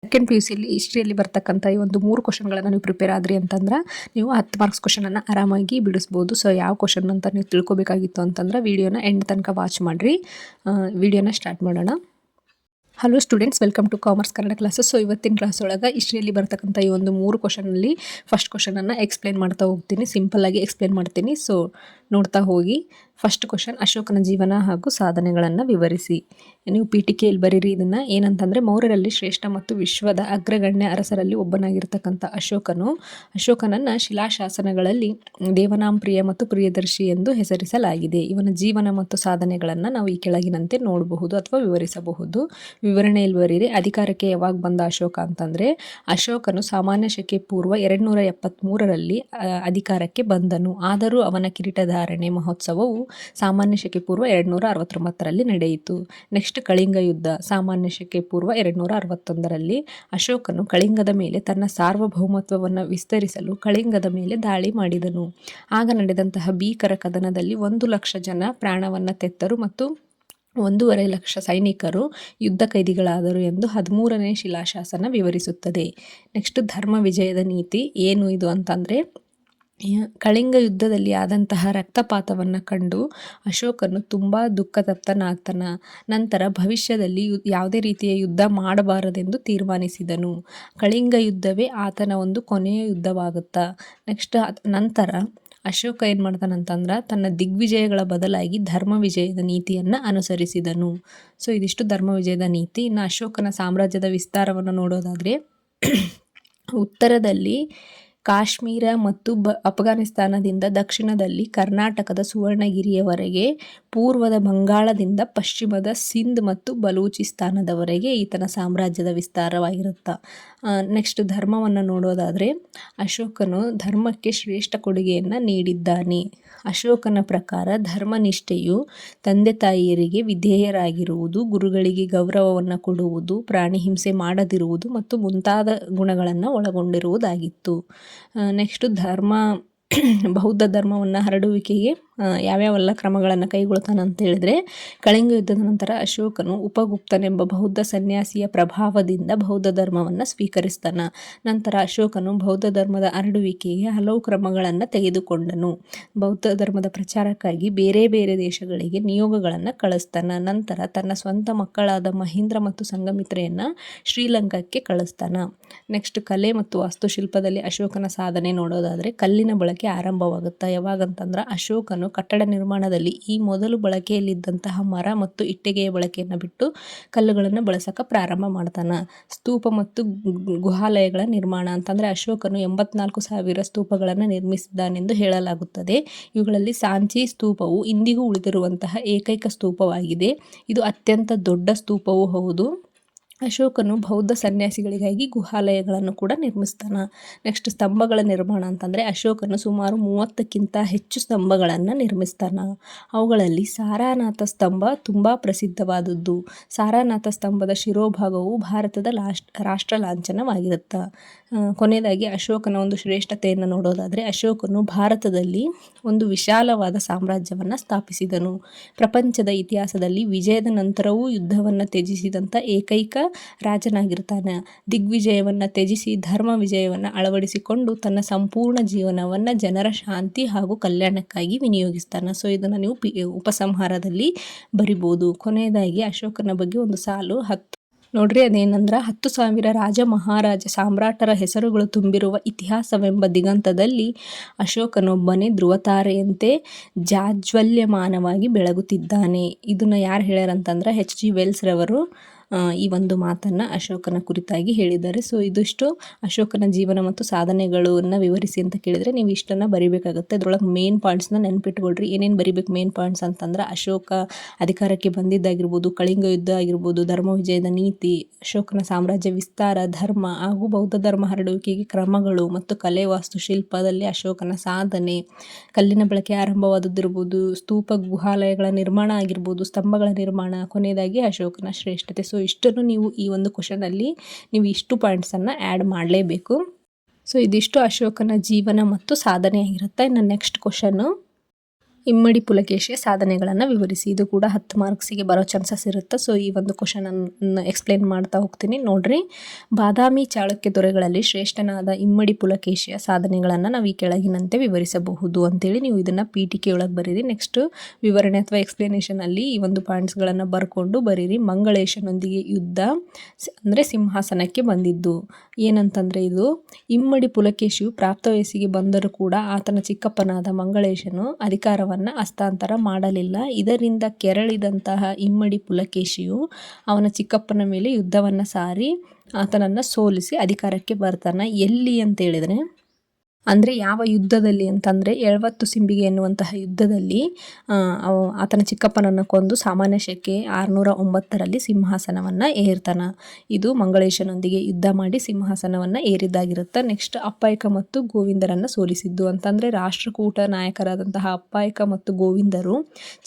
Second P U ಸಿಲಿ ಹಿಸ್ಟ್ರಿಯಲ್ಲಿ ಬರ್ತಕ್ಕಂಥ ಈ ಒಂದು 3 ಕ್ವಶನ್ಗಳನ್ನು ನೀವು ಪ್ರಿಪೇರ್ ಆದ್ರಿ ಅಂತಂದ್ರೆ ನೀವು 10 ಮಾರ್ಕ್ಸ್ ಕ್ವಶನನ್ನು ಆರಾಮಾಗಿ ಬಿಡಿಸ್ಬೋದು. ಸೊ ಯಾವ ಕ್ವಶನ್ ಅಂತ ನೀವು ತಿಳ್ಕೊಬೇಕಾಗಿತ್ತು ಅಂತಂದ್ರೆ ವಿಡಿಯೋನ ಎಂಡ್ ತನಕ ವಾಚ್ ಮಾಡಿರಿ. ವಿಡಿಯೋನ ಸ್ಟಾರ್ಟ್ ಮಾಡೋಣ. Hello students, welcome to commerce Kannada classes. So ಇವತ್ತಿನ ಕ್ಲಾಸ್ ಒಳಗೆ ಹಿಸ್ಟ್ರಿಯಲ್ಲಿ ಬರ್ತಕ್ಕಂಥ ಈ ಒಂದು 3 ಕ್ವಶನಲ್ಲಿ ಫಸ್ಟ್ ಕ್ವಶನನ್ನು ಎಕ್ಸ್ಪ್ಲೇನ್ ಮಾಡ್ತಾ ಹೋಗ್ತೀನಿ. ಸಿಂಪಲ್ಲಾಗಿ ಎಕ್ಸ್ಪ್ಲೇನ್ ಮಾಡ್ತೀನಿ. ಸೊ ನೋಡ್ತಾ ಹೋಗಿ. ಫಸ್ಟ್ ಕ್ವಶನ್, ಅಶೋಕನ ಜೀವನ ಹಾಗೂ ಸಾಧನೆಗಳನ್ನು ವಿವರಿಸಿ. ನೀವು PTKಯಲ್ಲಿ ಬರೀರಿ ಇದನ್ನು. ಏನಂತಂದರೆ, ಮೌರ್ಯರಲ್ಲಿ ಶ್ರೇಷ್ಠ ಮತ್ತು ವಿಶ್ವದ ಅಗ್ರಗಣ್ಯ ಅರಸರಲ್ಲಿ ಒಬ್ಬನಾಗಿರ್ತಕ್ಕಂಥ ಅಶೋಕನನ್ನು ಶಿಲಾಶಾಸನಗಳಲ್ಲಿ ದೇವನಾಂಪ್ರಿಯ ಮತ್ತು ಪ್ರಿಯದರ್ಶಿ ಎಂದು ಹೆಸರಿಸಲಾಗಿದೆ. ಇವನ ಜೀವನ ಮತ್ತು ಸಾಧನೆಗಳನ್ನು ನಾವು ಈ ಕೆಳಗಿನಂತೆ ನೋಡಬಹುದು ಅಥವಾ ವಿವರಿಸಬಹುದು. ವಿವರಣೆಯಲ್ಲಿ ಬರೀರಿ. ಅಧಿಕಾರಕ್ಕೆ ಯಾವಾಗ ಬಂದ ಅಶೋಕ ಅಂತಂದರೆ, ಅಶೋಕನು ಸಾಮಾನ್ಯ ಶಕೆ ಪೂರ್ವ 273ರಲ್ಲಿ ಅಧಿಕಾರಕ್ಕೆ ಬಂದನು. ಆದರೂ ಅವನ ಕಿರೀಟಧಾರಣೆ ಮಹೋತ್ಸವವು ಸಾಮಾನ್ಯ ಶಕೆ ಪೂರ್ವ 269ರಲ್ಲಿ ನಡೆಯಿತು. ನೆಕ್ಸ್ಟ್, ಕಳಿಂಗ ಯುದ್ಧ. ಸಾಮಾನ್ಯ ಶಕೆ ಪೂರ್ವ 261ರಲ್ಲಿ ಅಶೋಕನು ಕಳಿಂಗದ ಮೇಲೆ ತನ್ನ ಸಾರ್ವಭೌಮತ್ವವನ್ನು ವಿಸ್ತರಿಸಲು ಕಳಿಂಗದ ಮೇಲೆ ದಾಳಿ ಮಾಡಿದನು. ಆಗ ನಡೆದಂತಹ ಭೀಕರ ಕದನದಲ್ಲಿ 1,00,000 ಜನ ಪ್ರಾಣವನ್ನು ತೆತ್ತರು ಮತ್ತು 1.5 ಲಕ್ಷ ಸೈನಿಕರು ಯುದ್ಧ ಕೈದಿಗಳಾದರು ಎಂದು 13ನೇ ಶಿಲಾಶಾಸನ ವಿವರಿಸುತ್ತದೆ. ನೆಕ್ಸ್ಟ್, ಧರ್ಮ ವಿಜಯದ ನೀತಿ. ಏನು ಇದು ಅಂತಂದರೆ, ಕಳಿಂಗ ಯುದ್ಧದಲ್ಲಿ ಆದಂತಹ ರಕ್ತಪಾತವನ್ನು ಕಂಡು ಅಶೋಕನು ತುಂಬ ದುಃಖತಪ್ತನಾಗ್ತಾನ. ನಂತರ ಭವಿಷ್ಯದಲ್ಲಿ ಯಾವುದೇ ರೀತಿಯ ಯುದ್ಧ ಮಾಡಬಾರದೆಂದು ತೀರ್ಮಾನಿಸಿದನು. ಕಳಿಂಗ ಯುದ್ಧವೇ ಆತನ ಒಂದು ಕೊನೆಯ ಯುದ್ಧವಾಗುತ್ತಾ. ನೆಕ್ಸ್ಟ್, ನಂತರ ಅಶೋಕ ಏನು ಮಾಡ್ತಾನಂತಂದ್ರೆ, ತನ್ನ ದಿಗ್ವಿಜಯಗಳ ಬದಲಾಗಿ ಧರ್ಮ ವಿಜಯದ ನೀತಿಯನ್ನು ಅನುಸರಿಸಿದನು. ಸೊ ಇದಿಷ್ಟು ಧರ್ಮ ವಿಜಯದ ನೀತಿ. ಇನ್ನು ಅಶೋಕನ ಸಾಮ್ರಾಜ್ಯದ ವಿಸ್ತಾರವನ್ನು ನೋಡೋದಾದರೆ, ಉತ್ತರದಲ್ಲಿ ಕಾಶ್ಮೀರ ಮತ್ತು ಅಫ್ಘಾನಿಸ್ತಾನದಿಂದ ದಕ್ಷಿಣದಲ್ಲಿ ಕರ್ನಾಟಕದ ಸುವರ್ಣಗಿರಿಯವರೆಗೆ, ಪೂರ್ವದ ಬಂಗಾಳದಿಂದ ಪಶ್ಚಿಮದ ಸಿಂಧ್ ಮತ್ತು ಬಲೂಚಿಸ್ತಾನದವರೆಗೆ ಈತನ ಸಾಮ್ರಾಜ್ಯದ ವಿಸ್ತಾರವಾಗಿರುತ್ತೆ. ನೆಕ್ಸ್ಟ್, ಧರ್ಮವನ್ನು ನೋಡೋದಾದರೆ, ಅಶೋಕನು ಧರ್ಮಕ್ಕೆ ಶ್ರೇಷ್ಠ ಕೊಡುಗೆಯನ್ನು ನೀಡಿದ್ದಾನೆ. ಅಶೋಕನ ಪ್ರಕಾರ ಧರ್ಮನಿಷ್ಠೆಯು ತಂದೆ ತಾಯಿಯರಿಗೆ ವಿಧೇಯರಾಗಿರುವುದು, ಗುರುಗಳಿಗೆ ಗೌರವವನ್ನು ಕೊಡುವುದು, ಪ್ರಾಣಿ ಹಿಂಸೆ ಮಾಡದಿರುವುದು ಮತ್ತು ಮುಂತಾದ ಗುಣಗಳನ್ನು ಒಳಗೊಂಡಿರುವುದಾಗಿತ್ತು. ನೆಕ್ಸ್ಟ್, ಬೌದ್ಧ ಧರ್ಮವನ್ನು ಹರಡುವಿಕೆಗೆ ಯಾವ್ಯಾವೆಲ್ಲ ಕ್ರಮಗಳನ್ನು ಕೈಗೊಳ್ತಾನೆ ಅಂತ ಹೇಳಿದ್ರೆ, ಕಳಿಂಗ ಯುದ್ಧದ ನಂತರ ಅಶೋಕನು ಉಪಗುಪ್ತನೆಂಬ ಬೌದ್ಧ ಸನ್ಯಾಸಿಯ ಪ್ರಭಾವದಿಂದ ಬೌದ್ಧ ಧರ್ಮವನ್ನು ಸ್ವೀಕರಿಸ್ತಾನೆ. ನಂತರ ಅಶೋಕನು ಬೌದ್ಧ ಧರ್ಮದ ಹರಡುವಿಕೆಗೆ ಹಲವು ಕ್ರಮಗಳನ್ನು ತೆಗೆದುಕೊಂಡನು. ಬೌದ್ಧ ಧರ್ಮದ ಪ್ರಚಾರಕ್ಕಾಗಿ ಬೇರೆ ಬೇರೆ ದೇಶಗಳಿಗೆ ನಿಯೋಗಗಳನ್ನು ಕಳಿಸ್ತಾನೆ. ನಂತರ ತನ್ನ ಸ್ವಂತ ಮಕ್ಕಳಾದ ಮಹೀಂದ್ರ ಮತ್ತು ಸಂಘಮಿತ್ರೆಯನ್ನು ಶ್ರೀಲಂಕಾಕ್ಕೆ ಕಳಿಸ್ತಾನೆ. ನೆಕ್ಸ್ಟ್, ಕಲೆ ಮತ್ತು ವಾಸ್ತುಶಿಲ್ಪದಲ್ಲಿ ಅಶೋಕನ ಸಾಧನೆ ನೋಡೋದಾದರೆ, ಕಲ್ಲಿನ ಬಳಕೆ ಆರಂಭವಾಗುತ್ತೆ. ಯಾವಾಗಂತಂದ್ರೆ, ಅಶೋಕನು ಕಟ್ಟಡ ನಿರ್ಮಾಣದಲ್ಲಿ ಈ ಮೊದಲು ಬಳಕೆಯಲ್ಲಿದ್ದಂತಹ ಮರ ಮತ್ತು ಇಟ್ಟಿಗೆಯ ಬಳಕೆಯನ್ನು ಬಿಟ್ಟು ಕಲ್ಲುಗಳನ್ನು ಬಳಸಕ್ಕೆ ಪ್ರಾರಂಭ ಮಾಡ್ತಾನೆ. ಸ್ತೂಪ ಮತ್ತು ಗುಹಾಲಯಗಳ ನಿರ್ಮಾಣ ಅಂತಂದರೆ, ಅಶೋಕನು 84,000 ಸ್ತೂಪಗಳನ್ನು ನಿರ್ಮಿಸಿದ್ದಾನೆಂದು ಹೇಳಲಾಗುತ್ತದೆ. ಇವುಗಳಲ್ಲಿ ಸಾಂಚಿ ಸ್ತೂಪವು ಇಂದಿಗೂ ಉಳಿದಿರುವಂತಹ ಏಕೈಕ ಸ್ತೂಪವಾಗಿದೆ. ಇದು ಅತ್ಯಂತ ದೊಡ್ಡ ಸ್ತೂಪವೂ ಹೌದು. ಅಶೋಕನು ಬೌದ್ಧ ಸನ್ಯಾಸಿಗಳಿಗಾಗಿ ಗುಹಾಲಯಗಳನ್ನು ಕೂಡ ನಿರ್ಮಿಸ್ತಾನೆ. ನೆಕ್ಸ್ಟ್, ಸ್ತಂಭಗಳ ನಿರ್ಮಾಣ ಅಂತಂದರೆ, ಅಶೋಕನು ಸುಮಾರು 30ಕ್ಕಿಂತ ಹೆಚ್ಚು ಸ್ತಂಭಗಳನ್ನು ನಿರ್ಮಿಸ್ತಾನೆ. ಅವುಗಳಲ್ಲಿ ಸಾರಾನಾಥ ಸ್ತಂಭ ತುಂಬ ಪ್ರಸಿದ್ಧವಾದದ್ದು. ಸಾರಾನಾಥ ಸ್ತಂಭದ ಶಿರೋಭಾಗವು ಭಾರತದ ರಾಷ್ಟ್ರ ಲಾಂಛನವಾಗಿರುತ್ತೆ. ಕೊನೆಯದಾಗಿ ಅಶೋಕನ ಒಂದು ಶ್ರೇಷ್ಠತೆಯನ್ನು ನೋಡೋದಾದರೆ, ಅಶೋಕನು ಭಾರತದಲ್ಲಿ ಒಂದು ವಿಶಾಲವಾದ ಸಾಮ್ರಾಜ್ಯವನ್ನು ಸ್ಥಾಪಿಸಿದನು. ಪ್ರಪಂಚದ ಇತಿಹಾಸದಲ್ಲಿ ವಿಜಯದ ನಂತರವೂ ಯುದ್ಧವನ್ನು ತ್ಯಜಿಸಿದಂಥ ಏಕೈಕ ರಾಜನಾಗಿರ್ತಾನೆ. ದಿಗ್ವಿಜಯವನ್ನು ತ್ಯಜಿಸಿ ಧರ್ಮ ವಿಜಯವನ್ನು ಅಳವಡಿಸಿಕೊಂಡು ತನ್ನ ಸಂಪೂರ್ಣ ಜೀವನವನ್ನು ಜನರ ಶಾಂತಿ ಹಾಗೂ ಕಲ್ಯಾಣಕ್ಕಾಗಿ ವಿನಿಯೋಗಿಸ್ತಾನೆ. ಸೊ ಇದನ್ನು ನೀವು ಉಪಸಂಹಾರದಲ್ಲಿ ಬರಿಬೋದು. ಕೊನೆಯದಾಗಿ ಅಶೋಕನ ಬಗ್ಗೆ ಒಂದು ಸಾಲು ನೋಡ್ರಿ. ಅದೇನಂದ್ರೆ, 10,000 ರಾಜ ಮಹಾರಾಜ ಸಾಮ್ರಾಟರ ಹೆಸರುಗಳು ತುಂಬಿರುವ ಇತಿಹಾಸವೆಂಬ ದಿಗಂತದಲ್ಲಿ ಅಶೋಕನೊಬ್ಬನೇ ಧ್ರುವತಾರೆಯಂತೆ ಜಾಜ್ವಲ್ಯಮಾನವಾಗಿ ಬೆಳಗುತ್ತಿದ್ದಾನೆ. ಇದನ್ನು ಯಾರು ಹೇಳ್ಯಾರಂತಂದ್ರೆ, H.G. ವೆಲ್ಸ್ ರವರು ಈ ಒಂದು ಮಾತನ್ನು ಅಶೋಕನ ಕುರಿತಾಗಿ ಹೇಳಿದ್ದಾರೆ. ಸೊ ಇದಿಷ್ಟು ಅಶೋಕನ ಜೀವನ ಮತ್ತು ಸಾಧನೆಗಳನ್ನು ವಿವರಿಸಿ ಅಂತ ಕೇಳಿದರೆ ನೀವು ಇಷ್ಟನ್ನು ಬರಿಬೇಕಾಗುತ್ತೆ. ಅದರೊಳಗೆ ಮೇನ್ ಪಾಯಿಂಟ್ಸ್ನ ನೆನ್ಪಿಟ್ಕೊಳ್ರಿ. ಏನೇನು ಬರಿಬೇಕು ಮೇನ್ ಪಾಯಿಂಟ್ಸ್ ಅಂತಂದ್ರೆ, ಅಶೋಕ ಅಧಿಕಾರಕ್ಕೆ ಬಂದಿದ್ದಾಗಿರ್ಬೋದು, ಕಳಿಂಗ ಯುದ್ಧ ಆಗಿರ್ಬೋದು, ಧರ್ಮ ವಿಜಯದ ನೀತಿ, ಅಶೋಕನ ಸಾಮ್ರಾಜ್ಯ ವಿಸ್ತಾರ, ಧರ್ಮ ಹಾಗೂ ಬೌದ್ಧ ಧರ್ಮ ಹರಡುವಿಕೆಗೆ ಕ್ರಮಗಳು ಮತ್ತು ಕಲೆ ವಾಸ್ತುಶಿಲ್ಪದಲ್ಲಿ ಅಶೋಕನ ಸಾಧನೆ, ಕಲ್ಲಿನ ಬಳಕೆ ಆರಂಭವಾದದ್ದಿರ್ಬೋದು, ಸ್ತೂಪ ಗುಹಾಲಯಗಳ ನಿರ್ಮಾಣ ಆಗಿರ್ಬೋದು, ಸ್ತಂಭಗಳ ನಿರ್ಮಾಣ, ಕೊನೆಯದಾಗಿ ಅಶೋಕನ ಶ್ರೇಷ್ಠತೆ. ಸೊ ಇಷ್ಟನ್ನು ನೀವು ಈ ಒಂದು ಕ್ವಶನಲ್ಲಿ ನೀವು ಇಷ್ಟು ಪಾಯಿಂಟ್ಸನ್ನು ಆ್ಯಡ್ ಮಾಡಲೇಬೇಕು. ಸೊ ಇದಿಷ್ಟು ಅಶೋಕನ ಜೀವನ ಮತ್ತು ಸಾಧನೆ ಆಗಿರುತ್ತೆ. ಇನ್ನು ನೆಕ್ಸ್ಟ್ ಕ್ವಶನ್ನು, ಇಮ್ಮಡಿ ಪುಲಕೇಶಿಯ ಸಾಧನೆಗಳನ್ನು ವಿವರಿಸಿ. ಇದು ಕೂಡ 10 ಮಾರ್ಕ್ಸಿಗೆ ಬರೋ ಚಾನ್ಸಸ್ ಇರುತ್ತೆ. ಸೊ ಈ ಒಂದು ಕ್ವಶನನ್ನು ಎಕ್ಸ್ಪ್ಲೇನ್ ಮಾಡ್ತಾ ಹೋಗ್ತೀನಿ ನೋಡ್ರಿ. ಬಾದಾಮಿ ಚಾಳುಕ್ಯ ದೊರೆಗಳಲ್ಲಿ ಶ್ರೇಷ್ಠನಾದ ಇಮ್ಮಡಿ ಪುಲಕೇಶಿಯ ಸಾಧನೆಗಳನ್ನು ನಾವು ಈ ಕೆಳಗಿನಂತೆ ವಿವರಿಸಬಹುದು ಅಂತೇಳಿ ನೀವು ಇದನ್ನು PTK ಒಳಗೆ ಬರೀರಿ. ನೆಕ್ಸ್ಟ್ ವಿವರಣೆ ಅಥವಾ ಎಕ್ಸ್ಪ್ಲನೇಷನಲ್ಲಿ ಈ ಒಂದು ಪಾಯಿಂಟ್ಸ್ಗಳನ್ನು ಬರ್ಕೊಂಡು ಬರೀರಿ. ಮಂಗಳೇಶನೊಂದಿಗೆ ಯುದ್ಧ ಅಂದರೆ ಸಿಂಹಾಸನಕ್ಕೆ ಬಂದಿದ್ದು ಏನಂತಂದರೆ, ಇದು ಇಮ್ಮಡಿ ಪುಲಕೇಶಿಯು ಪ್ರಾಪ್ತ ವಯಸ್ಸಿಗೆ ಬಂದರೂ ಕೂಡ ಆತನ ಚಿಕ್ಕಪ್ಪನಾದ ಮಂಗಳೇಶನು ಅಧಿಕಾರವನ್ನು ಹಸ್ತಾಂತರ ಮಾಡಲಿಲ್ಲ. ಇದರಿಂದ ಕೆರಳಿದಂತಹ ಇಮ್ಮಡಿ ಪುಲಕೇಶಿಯು ಅವನ ಚಿಕ್ಕಪ್ಪನ ಮೇಲೆ ಯುದ್ಧವನ್ನು ಸಾರಿ ಆತನನ್ನು ಸೋಲಿಸಿ ಅಧಿಕಾರಕ್ಕೆ ಬರ್ತಾನೆ. ಎಲ್ಲಿ ಅಂತ ಹೇಳಿದರೆ, ಅಂದರೆ ಯಾವ ಯುದ್ಧದಲ್ಲಿ ಅಂತಂದರೆ ಎಳವತ್ತು ಸಿಂಬಿಗೆ ಎನ್ನುವಂತಹ ಯುದ್ಧದಲ್ಲಿ ಆತನ ಚಿಕ್ಕಪ್ಪನನ್ನು ಕೊಂದು ಸಾಮಾನ್ಯ ಶಕೆ 609ರಲ್ಲಿ ಸಿಂಹಾಸನವನ್ನು ಏರ್ತಾನೆ. ಇದು ಮಂಗಳೇಶನೊಂದಿಗೆ ಯುದ್ಧ ಮಾಡಿ ಸಿಂಹಾಸನವನ್ನು ಏರಿದ್ದಾಗಿರುತ್ತೆ. ನೆಕ್ಸ್ಟ್ ಅಪ್ಪಾಯಿಕ ಮತ್ತು ಗೋವಿಂದರನ್ನು ಸೋಲಿಸಿದ್ದು ಅಂತಂದರೆ ರಾಷ್ಟ್ರಕೂಟ ನಾಯಕರಾದಂತಹ ಅಪ್ಪಾಯಿಕ ಮತ್ತು ಗೋವಿಂದರು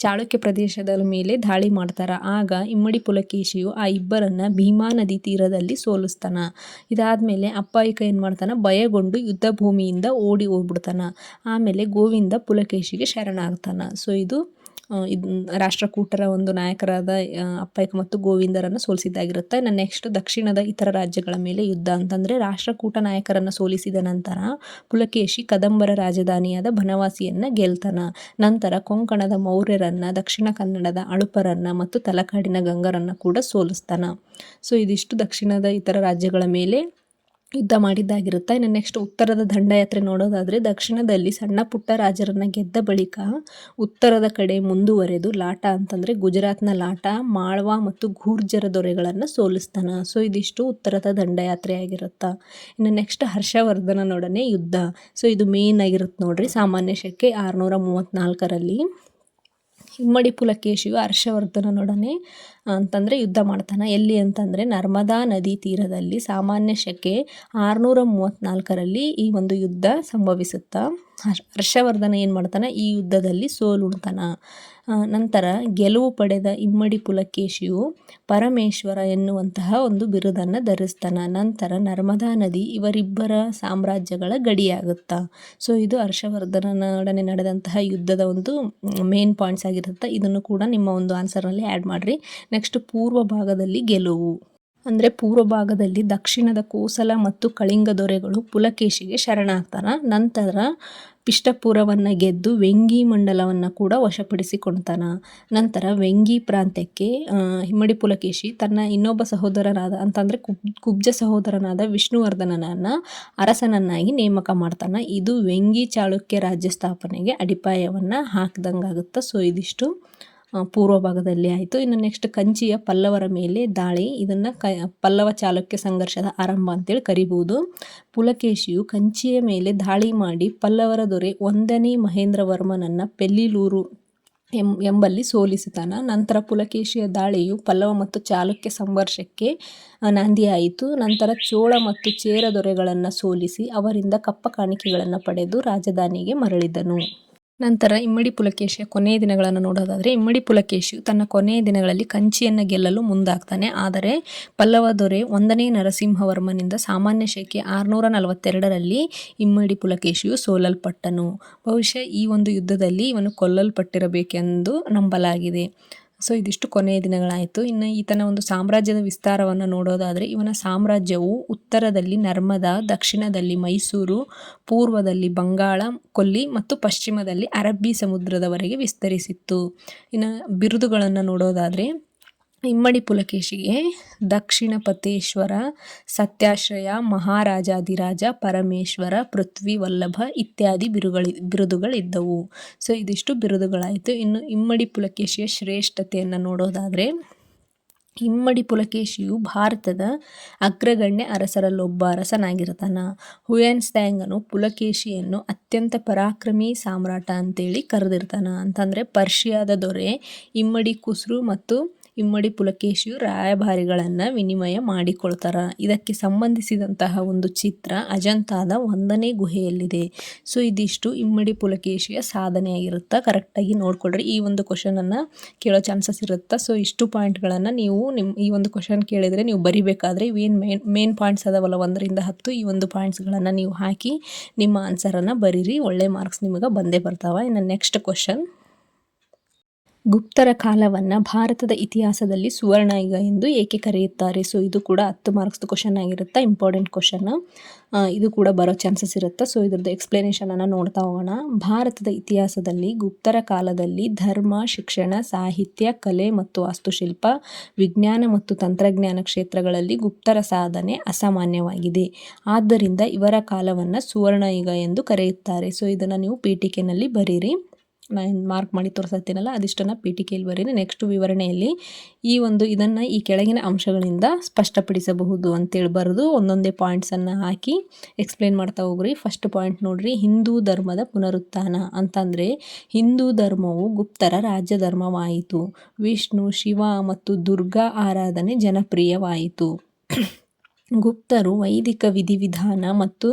ಚಾಳುಕ್ಯ ಪ್ರದೇಶದ ಮೇಲೆ ದಾಳಿ ಮಾಡ್ತಾರೆ. ಆಗ ಇಮ್ಮಡಿ ಪುಲಕೇಶಿಯು ಆ ಇಬ್ಬರನ್ನು ಭೀಮಾ ನದಿ ತೀರದಲ್ಲಿ ಸೋಲಿಸ್ತಾನೆ. ಇದಾದಮೇಲೆ ಅಪ್ಪಾಯಿಕ ಏನು ಮಾಡ್ತಾನೆ, ಭಯಗೊಂಡು ಯುದ್ಧ ಭೂಮಿಯಿಂದ ಓಡಿ ಹೋಗ್ಬಿಡ್ತಾನೆ. ಆಮೇಲೆ ಗೋವಿಂದ ಪುಲಕೇಶಿಗೆ ಶರಣಾಗ್ತಾನೆ. ಸೊ ಇದು ರಾಷ್ಟ್ರಕೂಟರ ಒಂದು ನಾಯಕರಾದ ಅಪ್ಪಾಯಿಕ ಮತ್ತು ಗೋವಿಂದರನ್ನು ಸೋಲಿಸಿದ್ದಾಗಿರುತ್ತೆ. ನೆಕ್ಸ್ಟ್ ದಕ್ಷಿಣದ ಇತರ ರಾಜ್ಯಗಳ ಮೇಲೆ ಯುದ್ಧ ಅಂತಂದರೆ ರಾಷ್ಟ್ರಕೂಟ ನಾಯಕರನ್ನು ಸೋಲಿಸಿದ ನಂತರ ಪುಲಕೇಶಿ ಕದಂಬರ ರಾಜಧಾನಿಯಾದ ಬನವಾಸಿಯನ್ನು ಗೆಲ್ತಾನೆ. ನಂತರ ಕೊಂಕಣದ ಮೌರ್ಯರನ್ನು, ದಕ್ಷಿಣ ಕನ್ನಡದ ಅಳುಪರನ್ನು ಮತ್ತು ತಲಕಾಡಿನ ಗಂಗರನ್ನು ಕೂಡ ಸೋಲಿಸ್ತಾನೆ. ಸೊ ಇದಿಷ್ಟು ದಕ್ಷಿಣದ ಇತರ ರಾಜ್ಯಗಳ ಮೇಲೆ ಯುದ್ಧ ಮಾಡಿದ್ದಾಗಿರುತ್ತೆ. ಇನ್ನು ನೆಕ್ಸ್ಟ್ ಉತ್ತರದ ದಂಡಯಾತ್ರೆ ನೋಡೋದಾದರೆ, ದಕ್ಷಿಣದಲ್ಲಿ ಸಣ್ಣ ಪುಟ್ಟ ರಾಜರನ್ನು ಗೆದ್ದ ಬಳಿಕ ಉತ್ತರದ ಕಡೆ ಮುಂದುವರೆದು ಲಾಟ ಅಂತಂದರೆ ಗುಜರಾತ್ನ ಲಾಟ, ಮಾಳ್ವಾ ಮತ್ತು ಗೂರ್ಜರ ದೊರೆಗಳನ್ನು ಸೋಲಿಸ್ತಾನೆ. ಸೊ ಇದಿಷ್ಟು ಉತ್ತರದ ದಂಡಯಾತ್ರೆ ಆಗಿರುತ್ತೆ. ಇನ್ನು ನೆಕ್ಸ್ಟ್ ಹರ್ಷವರ್ಧನನೊಡನೆ ಯುದ್ಧ. ಸೊ ಇದು ಮೇನ್ ಆಗಿರುತ್ತೆ ನೋಡ್ರಿ. ಸಾಮಾನ್ಯ ಶಕೆ 634ರಲ್ಲಿ ಇಮ್ಮಡಿ ಪುಲಕೇಶಿಯು ಹರ್ಷವರ್ಧನನೊಡನೆ ಅಂತಂದರೆ ಯುದ್ಧ ಮಾಡ್ತಾನೆ. ಎಲ್ಲಿ ಅಂತಂದರೆ ನರ್ಮದಾ ನದಿ ತೀರದಲ್ಲಿ ಸಾಮಾನ್ಯ ಶಕೆ 634ರಲ್ಲಿ ಈ ಒಂದು ಯುದ್ಧ ಸಂಭವಿಸುತ್ತಾ ಹರ್ಷವರ್ಧನ ಏನು ಮಾಡ್ತಾನೆ, ಈ ಯುದ್ಧದಲ್ಲಿ ಸೋಲುಣ್ತಾನೆ. ನಂತರ ಗೆಲುವು ಪಡೆದ ಇಮ್ಮಡಿ ಪುಲಕೇಶಿಯು ಪರಮೇಶ್ವರ ಎನ್ನುವಂತಹ ಒಂದು ಬಿರುದನ್ನು ಧರಿಸ್ತಾನೆ. ನಂತರ ನರ್ಮದಾ ನದಿ ಇವರಿಬ್ಬರ ಸಾಮ್ರಾಜ್ಯಗಳ ಗಡಿಯಾಗುತ್ತಾ. ಸೊ ಇದು ಹರ್ಷವರ್ಧನನೊಡನೆ ನಡೆದಂತಹ ಯುದ್ಧದ ಒಂದು ಮೇನ್ ಪಾಯಿಂಟ್ಸ್ ಆಗಿರುತ್ತೆ. ಇದನ್ನು ಕೂಡ ನಿಮ್ಮ ಒಂದು ಆನ್ಸರ್ನಲ್ಲಿ ಆ್ಯಡ್ ಮಾಡಿರಿ. ನೆಕ್ಸ್ಟ್ ಪೂರ್ವ ಭಾಗದಲ್ಲಿ ಗೆಲುವು ಅಂದರೆ ಪೂರ್ವ ಭಾಗದಲ್ಲಿ ದಕ್ಷಿಣದ ಕೋಸಲ ಮತ್ತು ಕಳಿಂಗ ದೊರೆಗಳು ಪುಲಕೇಶಿಗೆ ಶರಣಾಗ್ತಾನೆ. ನಂತರ ಪಿಷ್ಟಪುರವನ್ನು ಗೆದ್ದು ವೆಂಗಿ ಮಂಡಲವನ್ನು ಕೂಡ ವಶಪಡಿಸಿಕೊಳ್ತಾನೆ. ನಂತರ ವೆಂಗಿ ಪ್ರಾಂತ್ಯಕ್ಕೆ ಇಮ್ಮಡಿ ಪುಲಕೇಶಿ ತನ್ನ ಇನ್ನೊಬ್ಬ ಸಹೋದರನಾದ ಅಂತಂದರೆ ಕುಬ್ಜ ಸಹೋದರನಾದ ವಿಷ್ಣುವರ್ಧನನನ್ನು ಅರಸನನ್ನಾಗಿ ನೇಮಕ ಮಾಡ್ತಾನೆ. ಇದು ವೆಂಗಿ ಚಾಳುಕ್ಯ ರಾಜ್ಯ ಸ್ಥಾಪನೆಗೆ ಅಡಿಪಾಯವನ್ನು ಹಾಕಿದಂಗಾಗುತ್ತೆ. ಸೊ ಇದಿಷ್ಟು ಪೂರ್ವ ಭಾಗದಲ್ಲಿ ಆಯಿತು. ಇನ್ನು ನೆಕ್ಸ್ಟ್ ಕಂಚಿಯ ಪಲ್ಲವರ ಮೇಲೆ ದಾಳಿ. ಇದನ್ನು ಪಲ್ಲವ ಚಾಲುಕ್ಯ ಸಂಘರ್ಷದ ಆರಂಭ ಅಂತೇಳಿ ಕರಿಬಹುದು. ಪುಲಕೇಶಿಯು ಕಂಚಿಯ ಮೇಲೆ ದಾಳಿ ಮಾಡಿ ಪಲ್ಲವರ ದೊರೆ 1ನೇ ಮಹೇಂದ್ರವರ್ಮನನ್ನು ಪೆಲ್ಲಿಲೂರು ಎಂಬಲ್ಲಿ ಸೋಲಿಸುತ್ತಾನೆ. ನಂತರ ಪುಲಕೇಶಿಯ ದಾಳಿಯು ಪಲ್ಲವ ಮತ್ತು ಚಾಲುಕ್ಯ ಸಂಘರ್ಷಕ್ಕೆ ನಾಂದಿಯಾಯಿತು. ನಂತರ ಚೋಳ ಮತ್ತು ಚೇರ ದೊರೆಗಳನ್ನು ಸೋಲಿಸಿ ಅವರಿಂದ ಕಪ್ಪ ಕಾಣಿಕೆಗಳನ್ನು ಪಡೆದು ರಾಜಧಾನಿಗೆ ಮರಳಿದನು. ನಂತರ ಇಮ್ಮಡಿ ಪುಲಕೇಶಿಯ ಕೊನೆಯ ದಿನಗಳನ್ನು ನೋಡೋದಾದರೆ, ಇಮ್ಮಡಿ ಪುಲಕೇಶಿಯು ತನ್ನ ಕೊನೆಯ ದಿನಗಳಲ್ಲಿ ಕಂಚಿಯನ್ನು ಗೆಲ್ಲಲು ಮುಂದಾಗ್ತಾನೆ. ಆದರೆ ಪಲ್ಲವ ದೊರೆ 1ನೇ ನರಸಿಂಹವರ್ಮನಿಂದ ಸಾಮಾನ್ಯ ಶಕೆ 642ರಲ್ಲಿ ಇಮ್ಮಡಿ ಪುಲಕೇಶಿಯು ಸೋಲಲ್ಪಟ್ಟನು. ಬಹುಶಃ ಈ ಒಂದು ಯುದ್ಧದಲ್ಲಿ ಇವನು ಕೊಲ್ಲಲ್ಪಟ್ಟಿರಬೇಕೆಂದು ನಂಬಲಾಗಿದೆ. ಸೊ ಇದಿಷ್ಟು ಕೊನೆಯ ದಿನಗಳಾಯಿತು. ಇನ್ನು ಈತನ ಒಂದು ಸಾಮ್ರಾಜ್ಯದ ವಿಸ್ತಾರವನ್ನು ನೋಡೋದಾದರೆ, ಇವನ ಸಾಮ್ರಾಜ್ಯವು ಉತ್ತರದಲ್ಲಿ ನರ್ಮದಾ, ದಕ್ಷಿಣದಲ್ಲಿ ಮೈಸೂರು, ಪೂರ್ವದಲ್ಲಿ ಬಂಗಾಳ ಕೊಲ್ಲಿ ಮತ್ತು ಪಶ್ಚಿಮದಲ್ಲಿ ಅರಬ್ಬಿ ಸಮುದ್ರದವರೆಗೆ ವಿಸ್ತರಿಸಿತ್ತು. ಇನ್ನು ಬಿರುದುಗಳನ್ನು ನೋಡೋದಾದರೆ, ಇಮ್ಮಡಿ ಪುಲಕೇಶಿಗೆ ದಕ್ಷಿಣಪತೇಶ್ವರ, ಸತ್ಯಾಶ್ರಯ, ಮಹಾರಾಜಾಧಿರಾಜ, ಪರಮೇಶ್ವರ, ಪೃಥ್ವಿ ವಲ್ಲಭ ಇತ್ಯಾದಿ ಬಿರುದುಗಳಿದ್ದವು. ಸೊ ಇದಿಷ್ಟು ಬಿರುದುಗಳಾಯಿತು. ಇನ್ನು ಇಮ್ಮಡಿ ಪುಲಕೇಶಿಯ ಶ್ರೇಷ್ಠತೆಯನ್ನು ನೋಡೋದಾದರೆ, ಇಮ್ಮಡಿ ಪುಲಕೇಶಿಯು ಭಾರತದ ಅಗ್ರಗಣ್ಯ ಅರಸರಲ್ಲೊಬ್ಬ ಅರಸನಾಗಿರ್ತಾನೆ. ಹುಯೆನ್ ಸ್ತ್ಯಾಂಗನು ಪುಲಕೇಶಿಯನ್ನು ಅತ್ಯಂತ ಪರಾಕ್ರಮಿ ಸಾಮ್ರಾಟ ಅಂತೇಳಿ ಕರೆದಿರ್ತಾನೆ. ಅಂತಂದರೆ ಪರ್ಷಿಯಾದ ದೊರೆ ಇಮ್ಮಡಿ ಕುಸ್ರು ಮತ್ತು ಇಮ್ಮಡಿ ಪುಲಕೇಶಿಯು ರಾಯಭಾರಿಗಳನ್ನು ವಿನಿಮಯ ಮಾಡಿಕೊಳ್ತಾರೆ. ಇದಕ್ಕೆ ಸಂಬಂಧಿಸಿದಂತಹ ಒಂದು ಚಿತ್ರ ಅಜಂತಾದ 1ನೇ ಗುಹೆಯಲ್ಲಿದೆ. ಸೊ ಇದಿಷ್ಟು ಇಮ್ಮಡಿ ಪುಲಕೇಶಿಯ ಸಾಧನೆಯಾಗಿರುತ್ತೆ. ಕರೆಕ್ಟಾಗಿ ನೋಡ್ಕೊಳ್ರಿ. ಈ ಒಂದು ಕ್ವಶನನ್ನು ಕೇಳೋ ಚಾನ್ಸಸ್ ಇರುತ್ತೆ. ಸೊ ಇಷ್ಟು ಪಾಯಿಂಟ್ಗಳನ್ನು ನೀವು ಈ ಒಂದು ಕ್ವಶನ್ ಕೇಳಿದರೆ ನೀವು ಬರಿಬೇಕಾದ್ರೆ ಇವೇನು ಮೇನ್ ಪಾಯಿಂಟ್ಸ್ ಅದಾವಲ್ಲ 1ರಿಂದ 10 ಈ ಒಂದು ಪಾಯಿಂಟ್ಸ್ಗಳನ್ನು ನೀವು ಹಾಕಿ ನಿಮ್ಮ ಆನ್ಸರನ್ನು ಬರೀರಿ. ಒಳ್ಳೆ ಮಾರ್ಕ್ಸ್ ನಿಮಗೆ ಬಂದೇ ಬರ್ತಾವೆ. ಇನ್ನು ನೆಕ್ಸ್ಟ್ ಕ್ವಶನ್, ಗುಪ್ತರ ಕಾಲವನ್ನು ಭಾರತದ ಇತಿಹಾಸದಲ್ಲಿ ಸುವರ್ಣಯುಗ ಎಂದು ಏಕೆ ಕರೆಯುತ್ತಾರೆ? ಸೊ ಇದು ಕೂಡ 10 ಮಾರ್ಕ್ಸ್ದು ಕ್ವಶನ್ ಆಗಿರುತ್ತೆ, ಇಂಪಾರ್ಟೆಂಟ್ ಕ್ವಶನ್. ಇದು ಕೂಡ ಬರೋ ಚಾನ್ಸಸ್ ಇರುತ್ತೆ. ಸೊ ಇದ್ರದ್ದು ಎಕ್ಸ್ಪ್ಲನೇಷನನ್ನು ನೋಡ್ತಾ ಹೋಗೋಣ. ಭಾರತದ ಇತಿಹಾಸದಲ್ಲಿ ಗುಪ್ತರ ಕಾಲದಲ್ಲಿ ಧರ್ಮ, ಶಿಕ್ಷಣ, ಸಾಹಿತ್ಯ, ಕಲೆ ಮತ್ತು ವಾಸ್ತುಶಿಲ್ಪ, ವಿಜ್ಞಾನ ಮತ್ತು ತಂತ್ರಜ್ಞಾನ ಕ್ಷೇತ್ರಗಳಲ್ಲಿ ಗುಪ್ತರ ಸಾಧನೆ ಅಸಾಮಾನ್ಯವಾಗಿದೆ. ಆದ್ದರಿಂದ ಇವರ ಕಾಲವನ್ನು ಸುವರ್ಣಯುಗ ಎಂದು ಕರೆಯುತ್ತಾರೆ. ಸೊ ಇದನ್ನು ನೀವು PTKನಲ್ಲಿ ಬರೀರಿ. ನಾನು ಮಾರ್ಕ್ ಮಾಡಿ ತೋರಿಸ್ತೀನಲ್ಲ ಅದಿಷ್ಟನ್ನು PTKಯಲ್ಲಿ ಬರೀರಿ. ನೆಕ್ಸ್ಟ್ ವಿವರಣೆಯಲ್ಲಿ ಇದನ್ನು ಈ ಕೆಳಗಿನ ಅಂಶಗಳಿಂದ ಸ್ಪಷ್ಟಪಡಿಸಬಹುದು ಅಂತೇಳಿ ಬರೆದು ಒಂದೊಂದೇ ಪಾಯಿಂಟ್ಸನ್ನು ಹಾಕಿ ಎಕ್ಸ್ಪ್ಲೇನ್ ಮಾಡ್ತಾ ಹೋಗ್ರಿ. ಫಸ್ಟ್ ಪಾಯಿಂಟ್ ನೋಡ್ರಿ, ಹಿಂದೂ ಧರ್ಮದ ಪುನರುತ್ಥಾನ ಅಂತಂದರೆ ಹಿಂದೂ ಧರ್ಮವು ಗುಪ್ತರ ರಾಜ್ಯ ಧರ್ಮವಾಯಿತು. ವಿಷ್ಣು, ಶಿವ ಮತ್ತು ದುರ್ಗಾ ಆರಾಧನೆ ಜನಪ್ರಿಯವಾಯಿತು. ಗುಪ್ತರು ವೈದಿಕ ವಿಧಿವಿಧಾನ ಮತ್ತು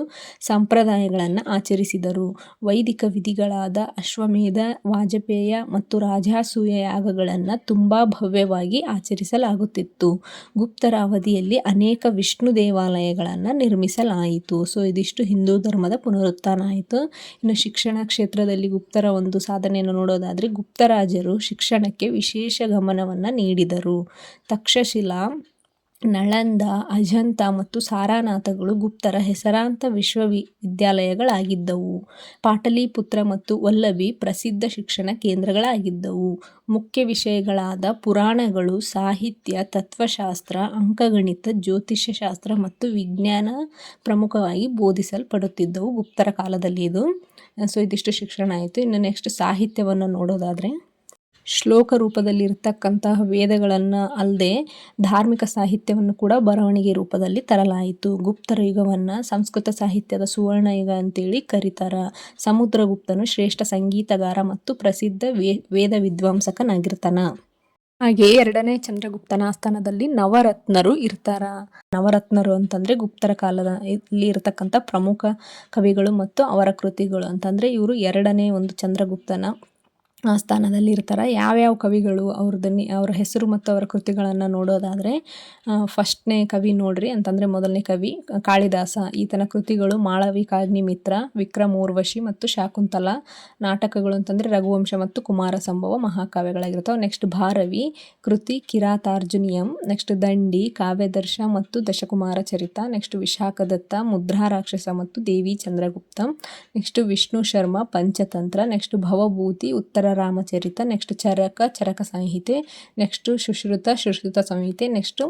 ಸಂಪ್ರದಾಯಗಳನ್ನು ಆಚರಿಸಿದರು. ವೈದಿಕ ವಿಧಿಗಳಾದ ಅಶ್ವಮೇಧ, ವಾಜಪೇಯ ಮತ್ತು ರಾಜಸೂಯ ಯಾಗಗಳನ್ನು ತುಂಬ ಭವ್ಯವಾಗಿ ಆಚರಿಸಲಾಗುತ್ತಿತ್ತು. ಗುಪ್ತರ ಅವಧಿಯಲ್ಲಿ ಅನೇಕ ವಿಷ್ಣು ದೇವಾಲಯಗಳನ್ನು ನಿರ್ಮಿಸಲಾಯಿತು. ಸೊ ಇದಿಷ್ಟು ಹಿಂದೂ ಧರ್ಮದ ಪುನರುತ್ಥಾನ ಆಯಿತು. ಇನ್ನು ಶಿಕ್ಷಣ ಕ್ಷೇತ್ರದಲ್ಲಿ ಗುಪ್ತರ ಒಂದು ಸಾಧನೆಯನ್ನು ನೋಡೋದಾದರೆ, ಗುಪ್ತರಾಜರು ಶಿಕ್ಷಣಕ್ಕೆ ವಿಶೇಷ ಗಮನವನ್ನು ನೀಡಿದರು. ತಕ್ಷಶಿಲಾ, ನಳಂದ, ಅಜಂತ ಮತ್ತು ಸಾರನಾಥಗಳು ಗುಪ್ತರ ಹೆಸರಾಂತ ವಿಶ್ವವಿದ್ಯಾಲಯಗಳಾಗಿದ್ದವು. ಪಾಟಲಿಪುತ್ರ ಮತ್ತು ವಲ್ಲಭಿ ಪ್ರಸಿದ್ಧ ಶಿಕ್ಷಣ ಕೇಂದ್ರಗಳಾಗಿದ್ದವು. ಮುಖ್ಯ ವಿಷಯಗಳಾದ ಪುರಾಣಗಳು, ಸಾಹಿತ್ಯ, ತತ್ವಶಾಸ್ತ್ರ, ಅಂಕಗಣಿತ, ಜ್ಯೋತಿಷ್ಯಶಾಸ್ತ್ರ ಮತ್ತು ವಿಜ್ಞಾನ ಪ್ರಮುಖವಾಗಿ ಬೋಧಿಸಲ್ಪಡುತ್ತಿದ್ದವು ಗುಪ್ತರ ಕಾಲದಲ್ಲಿ. ಸೊ ಇದಿಷ್ಟು ಶಿಕ್ಷಣ ಆಯಿತು. ಇನ್ನು ನೆಕ್ಸ್ಟ್ ಸಾಹಿತ್ಯವನ್ನು ನೋಡೋದಾದರೆ, ಶ್ಲೋಕ ರೂಪದಲ್ಲಿ ಇರತಕ್ಕಂತಹ ವೇದಗಳನ್ನು ಅಲ್ಲದೆ ಧಾರ್ಮಿಕ ಸಾಹಿತ್ಯವನ್ನು ಕೂಡ ಬರವಣಿಗೆ ರೂಪದಲ್ಲಿ ತರಲಾಯಿತು. ಗುಪ್ತರ ಯುಗವನ್ನು ಸಂಸ್ಕೃತ ಸಾಹಿತ್ಯದ ಸುವರ್ಣಯುಗ ಅಂತೇಳಿ ಕರೀತಾರೆ. ಸಮುದ್ರಗುಪ್ತನು ಶ್ರೇಷ್ಠ ಸಂಗೀತಗಾರ ಮತ್ತು ಪ್ರಸಿದ್ಧ ವೇದ ವಿದ್ವಾಂಸಕನಾಗಿರ್ತಾನ. ಹಾಗೆ ಎರಡನೇ ಚಂದ್ರಗುಪ್ತನ ಆಸ್ಥಾನದಲ್ಲಿ ನವರತ್ನರು ಇರ್ತಾರ. ನವರತ್ನರು ಅಂತಂದರೆ ಗುಪ್ತರ ಕಾಲದ ಇಲ್ಲಿ ಇರತಕ್ಕಂಥ ಪ್ರಮುಖ ಕವಿಗಳು ಮತ್ತು ಅವರ ಕೃತಿಗಳು ಅಂತಂದರೆ ಇವರು ಎರಡನೇ ಒಂದು ಚಂದ್ರಗುಪ್ತನ ಸ್ಥಾನದಲ್ಲಿ ಇರ್ತಾರೆ. ಯಾವ್ಯಾವ ಕವಿಗಳು ಅವ್ರ ಹೆಸರು ಮತ್ತು ಅವರ ಕೃತಿಗಳನ್ನು ನೋಡೋದಾದರೆ, ಫಸ್ಟ್ನೇ ಕವಿ ನೋಡ್ರಿ ಅಂತಂದರೆ ಮೊದಲನೇ ಕವಿ ಕಾಳಿದಾಸ. ಈತನ ಕೃತಿಗಳು ಮಾಳವಿಕಾಗ್ನಿಮಿತ್ರ, ವಿಕ್ರಮ ಊರ್ವಶಿ ಮತ್ತು ಶಾಕುಂತಲ. ನಾಟಕಗಳು ಅಂತಂದರೆ ರಘುವಂಶ ಮತ್ತು ಕುಮಾರ ಸಂಭವ ಮಹಾಕಾವ್ಯಗಳಾಗಿರ್ತಾವೆ. ನೆಕ್ಸ್ಟ್ ಭಾರವಿ ಕೃತಿ ಕಿರಾತಾರ್ಜುನಿಯಂ. ನೆಕ್ಸ್ಟ್ ದಂಡಿ, ಕಾವ್ಯದರ್ಶ ಮತ್ತು ದಶಕುಮಾರ ಚರಿತ. ನೆಕ್ಸ್ಟ್ ವಿಶಾಖದತ್ತ, ಮುದ್ರಾ ರಾಕ್ಷಸ ಮತ್ತು ದೇವಿ ಚಂದ್ರಗುಪ್ತ. ನೆಕ್ಸ್ಟ್ ವಿಷ್ಣು ಶರ್ಮ ಪಂಚತಂತ್ರ. ನೆಕ್ಸ್ಟ್ ಭವಭೂತಿ, ಉತ್ತರ ರಾಮಚರಿತ. ನೆಕ್ಸ್ಟ್ ಚರಕ ಸಂಹಿತೆ. ನೆಕ್ಸ್ಟ್ ಸುಶ್ರುತ ಸಂಹಿತೆ. ನೆಕ್ಸ್ಟ್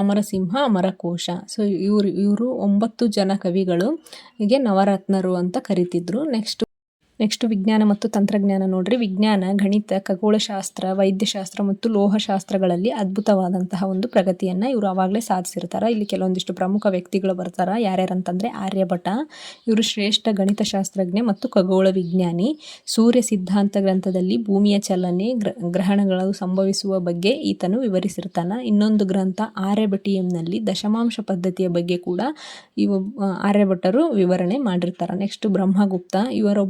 ಅಮರಸಿಂಹ ಅಮರಕೋಶ. ಸೊ ಇವರು 9 ಜನ ಕವಿಗಳು ಹೀಗೆ ನವರತ್ನರು ಅಂತ ಕರಿತಿದ್ರು. ನೆಕ್ಸ್ಟ್ ವಿಜ್ಞಾನ ಮತ್ತು ತಂತ್ರಜ್ಞಾನ ನೋಡ್ರಿ. ವಿಜ್ಞಾನ, ಗಣಿತ, ಖಗೋಳಶಾಸ್ತ್ರ, ವೈದ್ಯಶಾಸ್ತ್ರ ಮತ್ತು ಲೋಹಶಾಸ್ತ್ರಗಳಲ್ಲಿ ಅದ್ಭುತವಾದಂತಹ ಒಂದು ಪ್ರಗತಿಯನ್ನು ಇವರು ಆವಾಗಲೇ ಸಾಧಿಸಿರ್ತಾರೆ. ಇಲ್ಲಿ ಕೆಲವೊಂದಿಷ್ಟು ಪ್ರಮುಖ ವ್ಯಕ್ತಿಗಳು ಬರ್ತಾರೆ. ಯಾರ್ಯಾರಂತಂದರೆ ಆರ್ಯಭಟ, ಇವರು ಶ್ರೇಷ್ಠ ಗಣಿತಶಾಸ್ತ್ರಜ್ಞ ಮತ್ತು ಖಗೋಳ ವಿಜ್ಞಾನಿ. ಸೂರ್ಯ ಸಿದ್ಧಾಂತ ಗ್ರಂಥದಲ್ಲಿ ಭೂಮಿಯ ಚಲನೆ, ಗ್ರಹಣಗಳು ಸಂಭವಿಸುವ ಬಗ್ಗೆ ಈತನು ವಿವರಿಸಿರ್ತಾನೆ. ಇನ್ನೊಂದು ಗ್ರಂಥ ಆರ್ಯಭಟೀಯಂನಲ್ಲಿ ದಶಮಾಂಶ ಪದ್ಧತಿಯ ಬಗ್ಗೆ ಕೂಡ ಆರ್ಯಭಟರು ವಿವರಣೆ ಮಾಡಿರ್ತಾರೆ. ನೆಕ್ಸ್ಟ್ ಬ್ರಹ್ಮಗುಪ್ತ, ಇವರು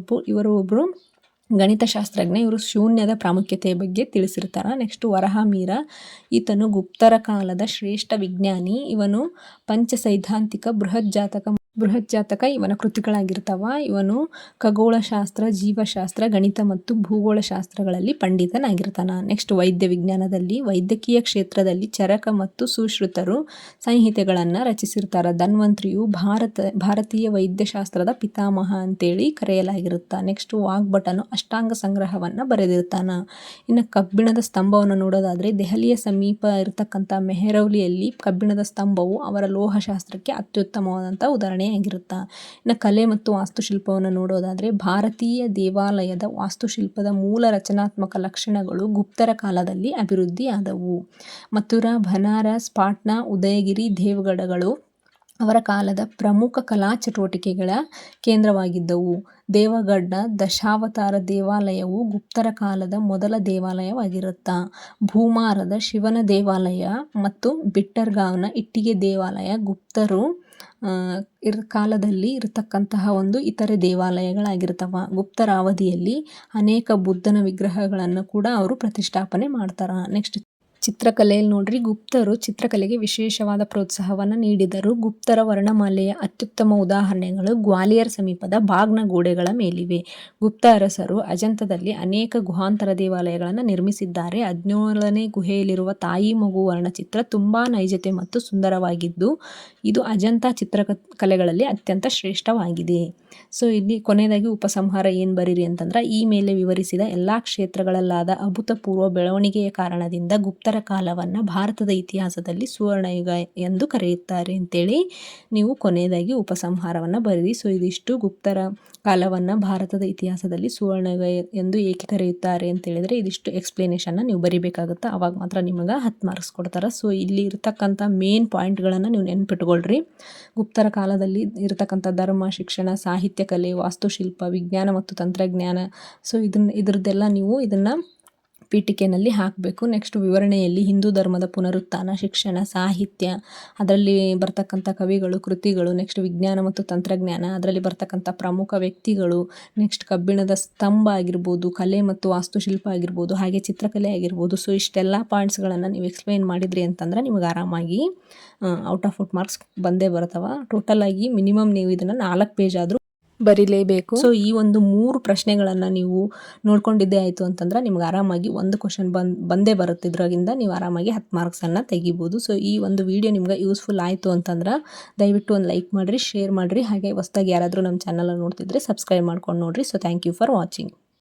ಗಣಿತಶಾಸ್ತ್ರಜ್ಞ. ಇವರು ಶೂನ್ಯದ ಪ್ರಾಮುಖ್ಯತೆಯ ಬಗ್ಗೆ ತಿಳಿಸಿರ್ತಾರೆ. ನೆಕ್ಸ್ಟ್ ವರಹಮೀರ, ಈತನು ಗುಪ್ತರ ಕಾಲದ ಶ್ರೇಷ್ಠ ವಿಜ್ಞಾನಿ. ಇವನು ಪಂಚಸೈದ್ಧಾಂತಿಕ ಬೃಹಜ್ಜಾತಕ ಇವನ ಕೃತಿಗಳಾಗಿರ್ತಾವ. ಇವನು ಖಗೋಳಶಾಸ್ತ್ರ, ಜೀವಶಾಸ್ತ್ರ, ಗಣಿತ ಮತ್ತು ಭೂಗೋಳಶಾಸ್ತ್ರಗಳಲ್ಲಿ ಪಂಡಿತನಾಗಿರ್ತಾನ. ನೆಕ್ಸ್ಟ್ ವೈದ್ಯ ವಿಜ್ಞಾನದಲ್ಲಿ ವೈದ್ಯಕೀಯ ಕ್ಷೇತ್ರದಲ್ಲಿ ಚರಕ ಮತ್ತು ಸುಶ್ರುತರು ಸಂಹಿತೆಗಳನ್ನು ರಚಿಸಿರ್ತಾರೆ. ಧನ್ವಂತ್ರಿಯು ಭಾರತೀಯ ವೈದ್ಯಶಾಸ್ತ್ರದ ಪಿತಾಮಹ ಅಂತೇಳಿ ಕರೆಯಲಾಗಿರುತ್ತೆ. ನೆಕ್ಸ್ಟ್ ವಾಗ್ಭಟನು ಅಷ್ಟಾಂಗ ಸಂಗ್ರಹವನ್ನು ಬರೆದಿರ್ತಾನ. ಇನ್ನು ಕಬ್ಬಿಣದ ಸ್ತಂಭವನ್ನು ನೋಡೋದಾದರೆ, ದೆಹಲಿಯ ಸಮೀಪ ಇರತಕ್ಕಂಥ ಮೆಹರೌಲಿಯಲ್ಲಿ ಕಬ್ಬಿಣದ ಸ್ತಂಭವು ಅವರ ಲೋಹಶಾಸ್ತ್ರಕ್ಕೆ ಅತ್ಯುತ್ತಮವಾದಂಥ ಉದಾಹರಣೆಯಾಗಿರುತ್ತೆ. ಇನ್ನು ಕಲೆ ಮತ್ತು ವಾಸ್ತುಶಿಲ್ಪವನ್ನು ನೋಡೋದಾದರೆ, ಭಾರತೀಯ ದೇವಾಲಯದ ವಾಸ್ತುಶಿಲ್ಪದ ಮೂಲ ರಚನಾತ್ಮಕ ಲಕ್ಷಣಗಳು ಗುಪ್ತರ ಕಾಲದಲ್ಲಿ ಅಭಿವೃದ್ಧಿಯಾದವು. ಮಥುರಾ, ಬನಾರಸ್, ಪಾಟ್ನಾ, ಉದಯಗಿರಿ, ದೇವಗಢಗಳು ಅವರ ಕಾಲದ ಪ್ರಮುಖ ಕಲಾ ಚಟುವಟಿಕೆಗಳ ಕೇಂದ್ರವಾಗಿದ್ದವು. ದೇವಗಢ ದಶಾವತಾರ ದೇವಾಲಯವು ಗುಪ್ತರ ಕಾಲದ ಮೊದಲ ದೇವಾಲಯವಾಗಿರುತ್ತ. ಭೂಮಾರದ ಶಿವನ ದೇವಾಲಯ ಮತ್ತು ಬಿಟ್ಟರ್ಗಾವ್ನ ಇಟ್ಟಿಗೆ ದೇವಾಲಯ ಗುಪ್ತರು ಕಾಲದಲ್ಲಿ ಇರತಕ್ಕಂತಹ ಒಂದು ಇತರೆ ದೇವಾಲಯಗಳಾಗಿರ್ತವ. ಗುಪ್ತರ ಅವಧಿಯಲ್ಲಿ ಅನೇಕ ಬುದ್ಧನ ವಿಗ್ರಹಗಳನ್ನು ಕೂಡ ಅವರು ಪ್ರತಿಷ್ಠಾಪನೆ ಮಾಡ್ತಾರೆ. ನೆಕ್ಸ್ಟ್ ಚಿತ್ರಕಲೆಯಲ್ಲಿ ನೋಡ್ರಿ, ಗುಪ್ತರು ಚಿತ್ರಕಲೆಗೆ ವಿಶೇಷವಾದ ಪ್ರೋತ್ಸಾಹವನ್ನು ನೀಡಿದರು. ಗುಪ್ತರ ವರ್ಣಮಾಲೆಯ ಅತ್ಯುತ್ತಮ ಉದಾಹರಣೆಗಳು ಗ್ವಾಲಿಯರ್ ಸಮೀಪದ ಬಾಗ್ನ ಗೋಡೆಗಳ ಮೇಲಿವೆ. ಗುಪ್ತ ಅರಸರು ಅಜಂತದಲ್ಲಿ ಅನೇಕ ಗುಹಾಂತರ ದೇವಾಲಯಗಳನ್ನು ನಿರ್ಮಿಸಿದ್ದಾರೆ. 17ನೇ ಗುಹೆಯಲ್ಲಿರುವ ತಾಯಿ ಮಗು ವರ್ಣಚಿತ್ರ ತುಂಬಾ ನೈಜತೆ ಮತ್ತು ಸುಂದರವಾಗಿದ್ದು, ಇದು ಅಜಂತ ಚಿತ್ರಕಲೆಗಳಲ್ಲಿ ಅತ್ಯಂತ ಶ್ರೇಷ್ಠವಾಗಿದೆ. ಸೊ ಇಲ್ಲಿ ಕೊನೆಯದಾಗಿ ಉಪಸಂಹಾರ ಏನು ಬರೀರಿ ಅಂತಂದ್ರೆ, ಈ ಮೇಲೆ ವಿವರಿಸಿದ ಎಲ್ಲ ಕ್ಷೇತ್ರಗಳಲ್ಲಾದ ಅಭೂತಪೂರ್ವ ಬೆಳವಣಿಗೆಯ ಕಾರಣದಿಂದ ಗುಪ್ತರ ಕಾಲವನ್ನು ಭಾರತದ ಇತಿಹಾಸದಲ್ಲಿ ಸುವರ್ಣಯುಗ ಎಂದು ಕರೆಯುತ್ತಾರೆ ಅಂತೇಳಿ ನೀವು ಕೊನೆಯದಾಗಿ ಉಪಸಂಹಾರವನ್ನು ಬರೀರಿ. ಸೊ ಇದಿಷ್ಟು ಗುಪ್ತರ ಕಾಲವನ್ನು ಭಾರತದ ಇತಿಹಾಸದಲ್ಲಿ ಸುವರ್ಣಯುಗ ಎಂದು ಏಕೆ ಕರೆಯುತ್ತಾರೆ ಅಂತ ಹೇಳಿದ್ರೆ ಇದಿಷ್ಟು ಎಕ್ಸ್ಪ್ಲನೇಷನ್ನ ನೀವು ಬರಿಬೇಕಾಗುತ್ತೆ. ಅವಾಗ ಮಾತ್ರ ನಿಮಗೆ 10 ಮಾರ್ಕ್ಸ್ ಕೊಡ್ತಾರೆ. ಸೊ ಇಲ್ಲಿ ಇರತಕ್ಕಂಥ ಮೇನ್ ಪಾಯಿಂಟ್ಗಳನ್ನು ನೀವು ನೆನ್ಪಿಟ್ಕೊಳ್ರಿ. ಗುಪ್ತರ ಕಾಲದಲ್ಲಿ ಇರತಕ್ಕಂಥ ಧರ್ಮ, ಶಿಕ್ಷಣ, ಸಾಹಿತ್ಯ, ಕಲೆ, ವಾಸ್ತುಶಿಲ್ಪ, ವಿಜ್ಞಾನ ಮತ್ತು ತಂತ್ರಜ್ಞಾನ, ಸೊ ಇದ್ರದ್ದೆಲ್ಲ ನೀವು ಇದನ್ನು ಪೀಠಿಕೆನಲ್ಲಿ ಹಾಕಬೇಕು. ನೆಕ್ಸ್ಟ್ ವಿವರಣೆಯಲ್ಲಿ ಹಿಂದೂ ಧರ್ಮದ ಪುನರುತ್ಥಾನ, ಶಿಕ್ಷಣ, ಸಾಹಿತ್ಯ, ಅದರಲ್ಲಿ ಬರ್ತಕ್ಕಂಥ ಕವಿಗಳು, ಕೃತಿಗಳು, ನೆಕ್ಸ್ಟ್ ವಿಜ್ಞಾನ ಮತ್ತು ತಂತ್ರಜ್ಞಾನ, ಅದರಲ್ಲಿ ಬರ್ತಕ್ಕಂಥ ಪ್ರಮುಖ ವ್ಯಕ್ತಿಗಳು, ನೆಕ್ಸ್ಟ್ ಕಬ್ಬಿಣದ ಸ್ತಂಭ ಆಗಿರ್ಬೋದು, ಕಲೆ ಮತ್ತು ವಾಸ್ತುಶಿಲ್ಪ ಆಗಿರ್ಬೋದು, ಹಾಗೆ ಚಿತ್ರಕಲೆ ಆಗಿರ್ಬೋದು. ಸೊ ಇಷ್ಟೆಲ್ಲ ಪಾಯಿಂಟ್ಸ್ಗಳನ್ನು ನೀವು ಎಕ್ಸ್ಪ್ಲೈನ್ ಮಾಡಿದ್ರಿ ಅಂತಂದ್ರೆ ನಿಮಗೆ ಆರಾಮಾಗಿ ಔಟ್ ಆಫ್ ಮಾರ್ಕ್ಸ್ ಬಂದೇ ಬರ್ತವ. ಟೋಟಲ್ ಆಗಿ ಮಿನಿಮಮ್ ನೀವು ಇದನ್ನು 4 ಪೇಜ್ ಆದರೂ ಬರೀಲೇಬೇಕು. ಸೊ ಈ ಒಂದು 3 ಪ್ರಶ್ನೆಗಳನ್ನು ನೀವು ನೋಡ್ಕೊಂಡಿದ್ದೇ ಆಯಿತು ಅಂತಂದ್ರೆ ನಿಮ್ಗೆ ಆರಾಮಾಗಿ ಒಂದು ಕ್ವಶನ್ ಬಂದೇ ಬರುತ್ತೆ. ಇದ್ರಾಗಿಂದ ನೀವು ಆರಾಮಾಗಿ 10 ಮಾರ್ಕ್ಸನ್ನು ತೆಗಿಬೋದು. ಸೊ ಈ ಒಂದು ವಿಡಿಯೋ ನಿಮ್ಗೆ ಯೂಸ್ಫುಲ್ ಆಯಿತು ಅಂತಂದ್ರೆ ದಯವಿಟ್ಟು ಒಂದು ಲೈಕ್ ಮಾಡಿರಿ, ಶೇರ್ ಮಾಡಿರಿ. ಹಾಗೆ ಹೊಸದಾಗಿ ಯಾರಾದರೂ ನಮ್ಮ ಚಾನಲ್ ನೋಡ್ತಿದ್ರೆ ಸಬ್ಸ್ಕ್ರೈಬ್ ಮಾಡ್ಕೊಂಡು ನೋಡಿರಿ. So thank you for watching.